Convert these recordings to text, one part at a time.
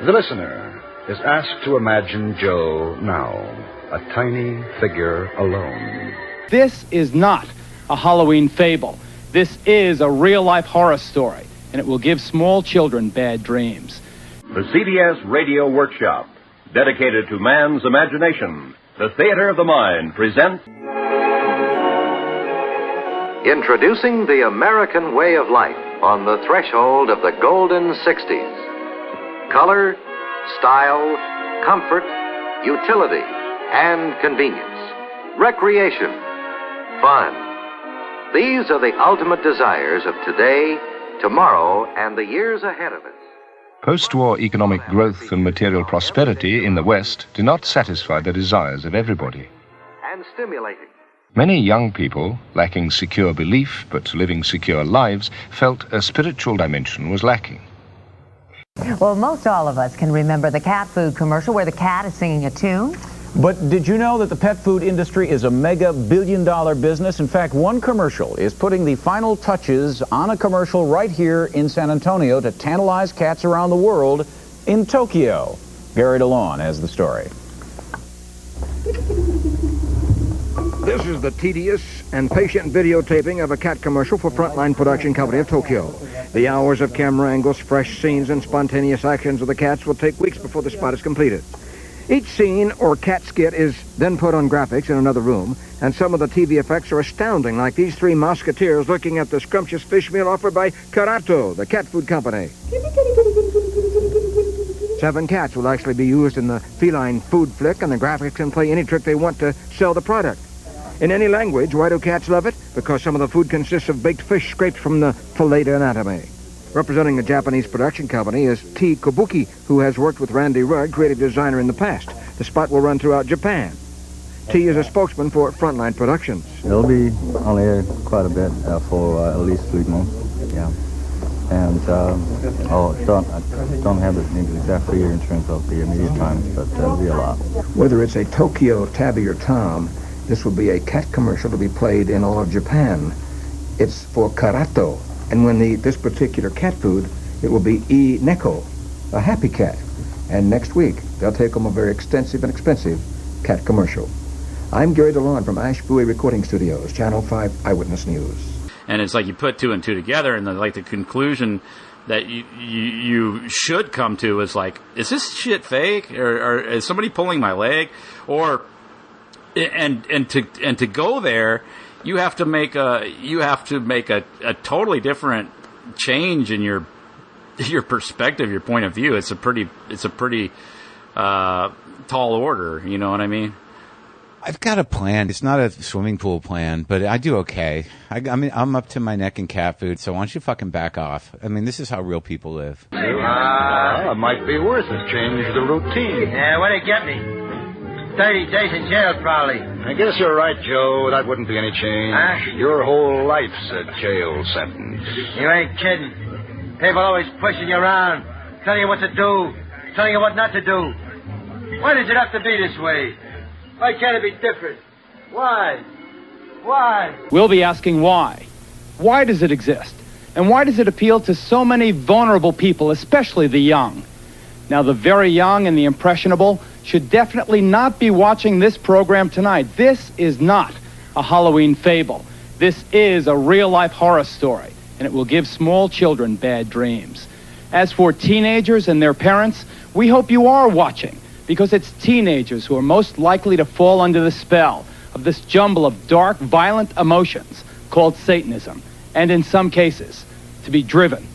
The listener is asked to imagine Joe now, a tiny figure alone. This is not a Halloween fable. This is a real-life horror story, and it will give small children bad dreams. The CBS Radio Workshop, dedicated to man's imagination, the theater of the mind, presents... Introducing the American way of life on the threshold of the golden 60s. Color, style, comfort, utility, and convenience. Recreation, fun. These are the ultimate desires of today, tomorrow, and the years ahead of us. Post-war economic growth and material prosperity in the West do not satisfy the desires of everybody. And stimulating. Many young people, lacking secure belief but living secure lives, felt a spiritual dimension was lacking. Well, most all of us can remember the cat food commercial where the cat is singing a tune. But did you know that the pet food industry is a mega billion-dollar business? In fact, one commercial is putting the final touches on a commercial right here in San Antonio to tantalize cats around the world in Tokyo. Gary DeLawn has the story. This is the tedious and patient videotaping of a cat commercial for Frontline Production Company of Tokyo. The hours of camera angles, fresh scenes, and spontaneous actions of the cats will take weeks before the spot is completed. Each scene or cat skit is then put on graphics in another room, and some of the TV effects are astounding, like these three musketeers looking at the scrumptious fish meal offered by Gerato, the cat food company. 7 cats will actually be used in the feline food flick, and the graphics can play any trick they want to sell the product. In any language, why do cats love it? Because some of the food consists of baked fish scraped from the fillet anatomy. Representing a Japanese production company is T. Kobuki, who has worked with Randy Rudd, creative designer, in the past. The spot will run throughout Japan. T is a spokesman for Frontline Productions. It'll be on air quite a bit for at least 3 months. Yeah. And I don't have the exact figure in terms of the immediate time, but it'll be a lot. Whether it's a Tokyo Tabby or Tom, this will be a cat commercial to be played in all of Japan. It's for Gerato. And when this particular cat food, it will be Neko, a happy cat. And next week, they'll take home a very extensive and expensive cat commercial. I'm Gary DeLawn from Ashbury Recording Studios, Channel 5 Eyewitness News. And it's like you put 2 and 2 together, and the conclusion that you should come to is like, is this shit fake, or is somebody pulling my leg, or and to go there, you have to make a totally different change in your perspective, your point of view. It's a pretty tall order. You know what I mean? I've got a plan. It's not a swimming pool plan, but I do okay. I mean, I'm up to my neck in cat food, so why don't you fucking back off? I mean, this is how real people live. It might be worth it. Change the routine. Yeah, what'd it get me? 30 days in jail, probably. I guess you're right, Joe. That wouldn't be any change. Huh? Your whole life's a jail sentence. You ain't kidding. People always pushing you around, telling you what to do, telling you what not to do. Why does it have to be this way? Why can't it be different? Why? Why? We'll be asking why. Why does it exist? And why does it appeal to so many vulnerable people, especially the young? Now, the very young and the impressionable should definitely not be watching this program tonight. This is not a Halloween fable. This is a real-life horror story, and it will give small children bad dreams. As for teenagers and their parents, we hope you are watching, because it's teenagers who are most likely to fall under the spell of this jumble of dark, violent emotions called Satanism, and in some cases, to be driven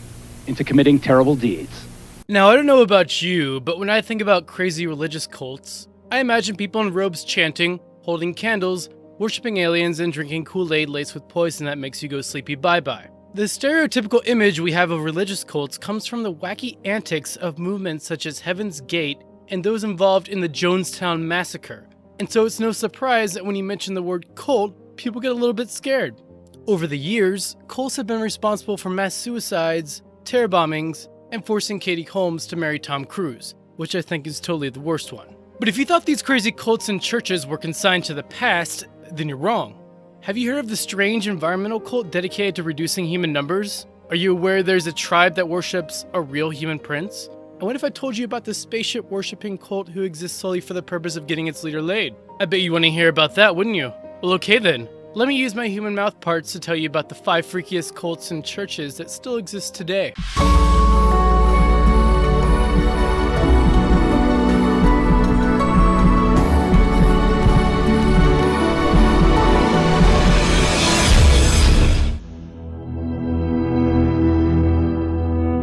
into committing terrible deeds. Now, I don't know about you, but when I think about crazy religious cults, I imagine people in robes chanting, holding candles, worshipping aliens, and drinking Kool-Aid laced with poison that makes you go sleepy bye-bye. The stereotypical image we have of religious cults comes from the wacky antics of movements such as Heaven's Gate and those involved in the Jonestown Massacre. And so it's no surprise that when you mention the word cult, people get a little bit scared. Over the years, cults have been responsible for mass suicides, terror bombings, and forcing Katie Holmes to marry Tom Cruise, which I think is totally the worst one. But if you thought these crazy cults and churches were consigned to the past, then you're wrong. Have you heard of the strange environmental cult dedicated to reducing human numbers? Are you aware there's a tribe that worships a real human prince? And what if I told you about the spaceship worshipping cult who exists solely for the purpose of getting its leader laid? I bet you want to hear about that, wouldn't you? Well, okay then. Let me use my human mouth parts to tell you about the 5 freakiest cults and churches that still exist today.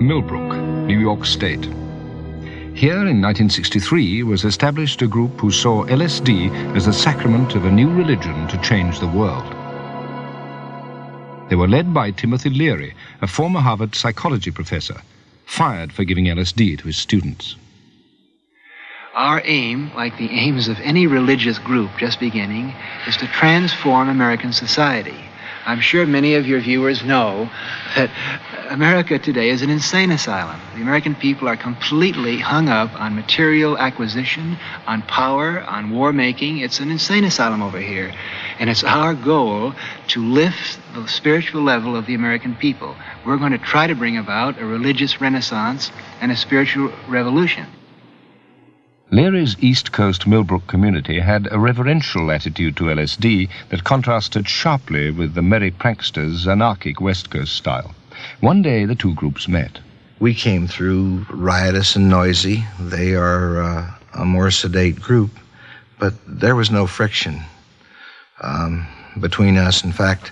Millbrook, New York State. Here in 1963 was established a group who saw LSD as the sacrament of a new religion to change the world. They were led by Timothy Leary, a former Harvard psychology professor, fired for giving LSD to his students. Our aim, like the aims of any religious group just beginning, is to transform American society. I'm sure many of your viewers know that America today is an insane asylum. The American people are completely hung up on material acquisition, on power, on war making. It's an insane asylum over here. And it's our goal to lift the spiritual level of the American people. We're going to try to bring about a religious renaissance and a spiritual revolution. Leary's East Coast Millbrook community had a reverential attitude to LSD that contrasted sharply with the merry pranksters' anarchic West Coast style. One day the two groups met. We came through riotous and noisy. They are a more sedate group, but there was no friction between us. In fact,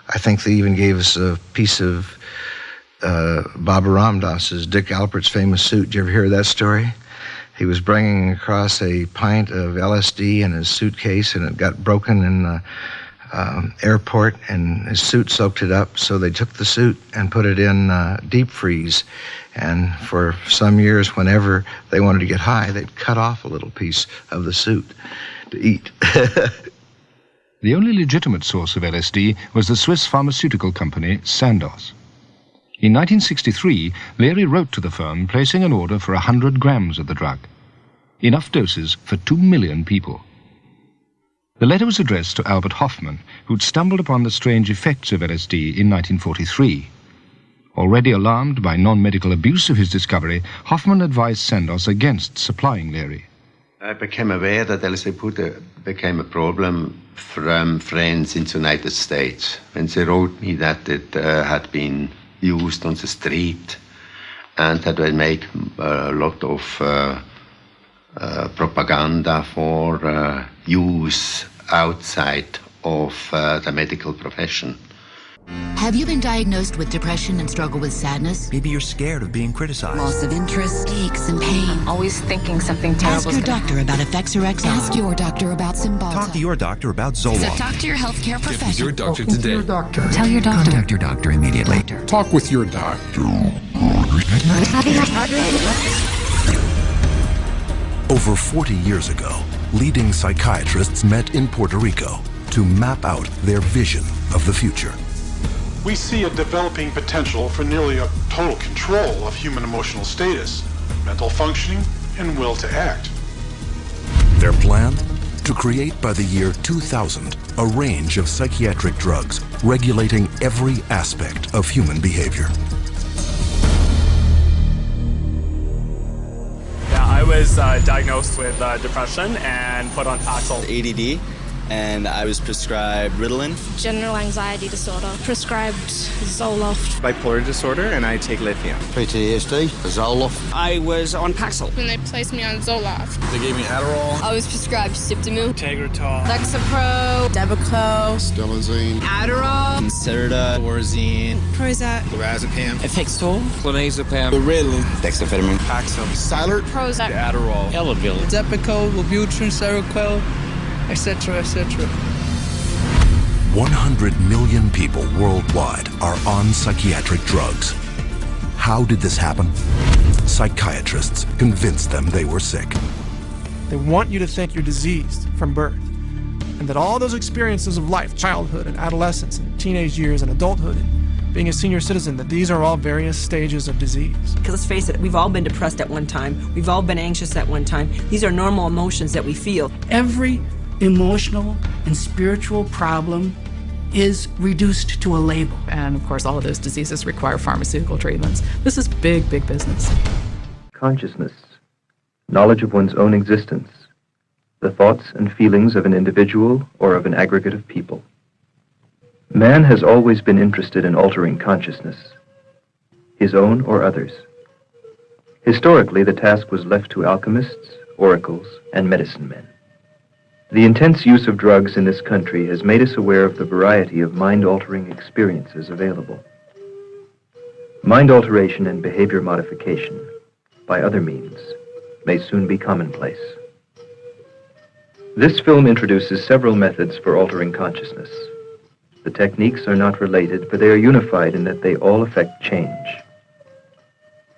I think they even gave us a piece of Baba Ramdas's, Dick Alpert's famous suit. Did you ever hear that story? He was bringing across a pint of LSD in his suitcase, and it got broken in the airport, and his suit soaked it up. So they took the suit and put it in deep freeze. And for some years, whenever they wanted to get high, they'd cut off a little piece of the suit to eat. The only legitimate source of LSD was the Swiss pharmaceutical company Sandoz. In 1963, Leary wrote to the firm placing an order for 100 grams of the drug, enough doses for 2 million people. The letter was addressed to Albert Hoffman, who'd stumbled upon the strange effects of LSD in 1943. Already alarmed by non-medical abuse of his discovery, Hoffman advised Sandoz against supplying Leary. I became aware that LSD became a problem from friends in the United States, and they wrote me that it had been used on the street and that they make a lot of propaganda for use outside of the medical profession. Have you been diagnosed with depression and struggle with sadness? Maybe you're scared of being criticized. Loss of interest, aches and pain. Always thinking something terrible. Ask your doctor about Effects or Exile. Ask your doctor about Cymbalta. Talk to your doctor about Zoloft. So talk to your healthcare professional. Get with your doctor today. Your doctor. Tell your doctor. Contact your doctor immediately. Talk with your doctor. Over 40 years ago, leading psychiatrists met in Puerto Rico to map out their vision of the future. We see a developing potential for nearly a total control of human emotional status, mental functioning, and will to act. Their plan? To create by the year 2000 a range of psychiatric drugs regulating every aspect of human behavior. Yeah, I was diagnosed with depression and put on Paxil. ADD. And I was prescribed Ritalin. General anxiety disorder, prescribed Zoloft. Bipolar disorder, and I take lithium. PTSD, Zoloft. I was on Paxil. And they placed me on Zoloft. They gave me Adderall. I was prescribed Ciptamil. Tegretol. Lexapro. Depakote. Stelazine. Adderall. Concerta. Orazine. Prozac. Lorazepam. Effexor. Clonazepam. Ritalin. Dextroamphetamine. Paxil. Cylert. Prozac. Adderall. Elavil. Depakote, Wellbutrin, Seroquel, etc., etc. 100 million people worldwide are on psychiatric drugs. How did this happen? Psychiatrists convinced them they were sick. They want you to think you're diseased from birth, and that all those experiences of life, childhood and adolescence and teenage years and adulthood and being a senior citizen, that these are all various stages of disease. Because let's face it, we've all been depressed at one time. We've all been anxious at one time. These are normal emotions that we feel. Every emotional and spiritual problem is reduced to a label. And of course, all of those diseases require pharmaceutical treatments. This is big, big business. consciousness, knowledge of one's own existence, the thoughts and feelings of an individual or of an aggregate of people. Man has always been interested in altering consciousness, his own or others. Historically, the task was left to alchemists, oracles, and medicine men. The intense use of drugs in this country has made us aware of the variety of mind-altering experiences available. Mind alteration and behavior modification, by other means, may soon be commonplace. This film introduces several methods for altering consciousness. The techniques are not related, but they are unified in that they all affect change.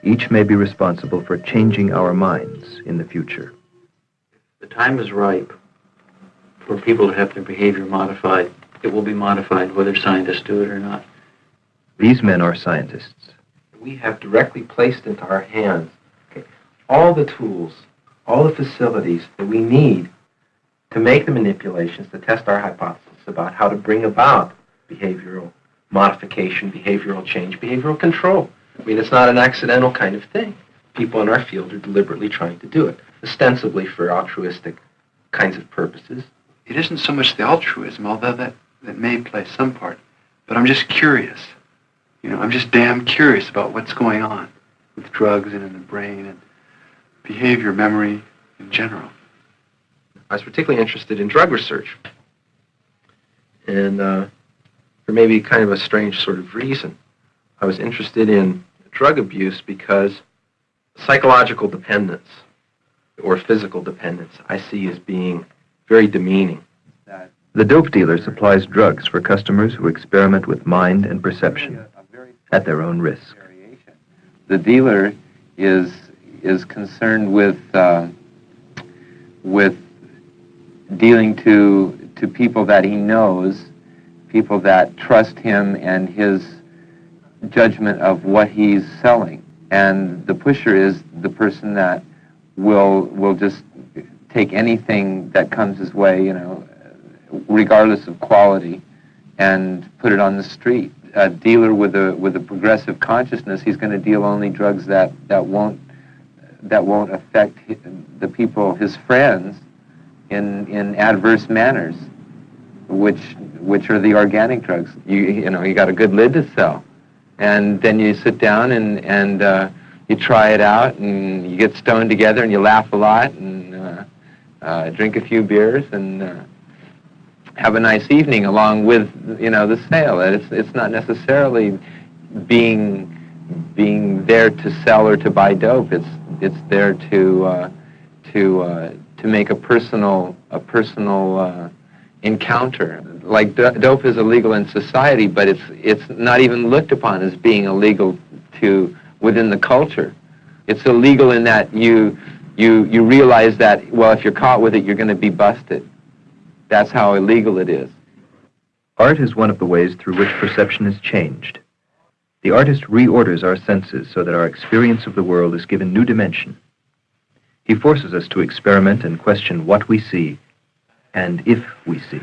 Each may be responsible for changing our minds in the future. The time is ripe for people to have their behavior modified. It will be modified whether scientists do it or not. These men are scientists. We have directly placed into our hands all the tools, all the facilities that we need to make the manipulations to test our hypothesis about how to bring about behavioral modification, behavioral change, behavioral control. I mean, it's not an accidental kind of thing. People in our field are deliberately trying to do it, ostensibly for altruistic kinds of purposes. It isn't so much the altruism, although that may play some part, but I'm just curious. You know, I'm just damn curious about what's going on with drugs and in the brain and behavior, memory in general. I was particularly interested in drug research. And for maybe kind of a strange sort of reason, I was interested in drug abuse because psychological dependence or physical dependence I see as being very demeaning. The dope dealer supplies drugs for customers who experiment with mind and perception at their own risk. The dealer is concerned with dealing to people that he knows, people that trust him and his judgment of what he's selling. And the pusher is the person that will just take anything that comes his way, you know, regardless of quality, and put it on the street. A dealer with a progressive consciousness, he's going to deal only drugs that won't affect the people, his friends, in adverse manners, which are the organic drugs. You know, you got a good lid to sell, and then you sit down and you try it out, and you get stoned together, and you laugh a lot, and drink a few beers, and have a nice evening along with, you know, the sale. It's not necessarily being there to sell or to buy dope. It's there to make a personal encounter. Like dope is illegal in society, but it's not even looked upon as being illegal within the culture. It's illegal in that you realize that, well, if you're caught with it, you're going to be busted. That's how illegal it is. Art is one of the ways through which perception is changed. The artist reorders our senses so that our experience of the world is given new dimension. He forces us to experiment and question what we see and if we see.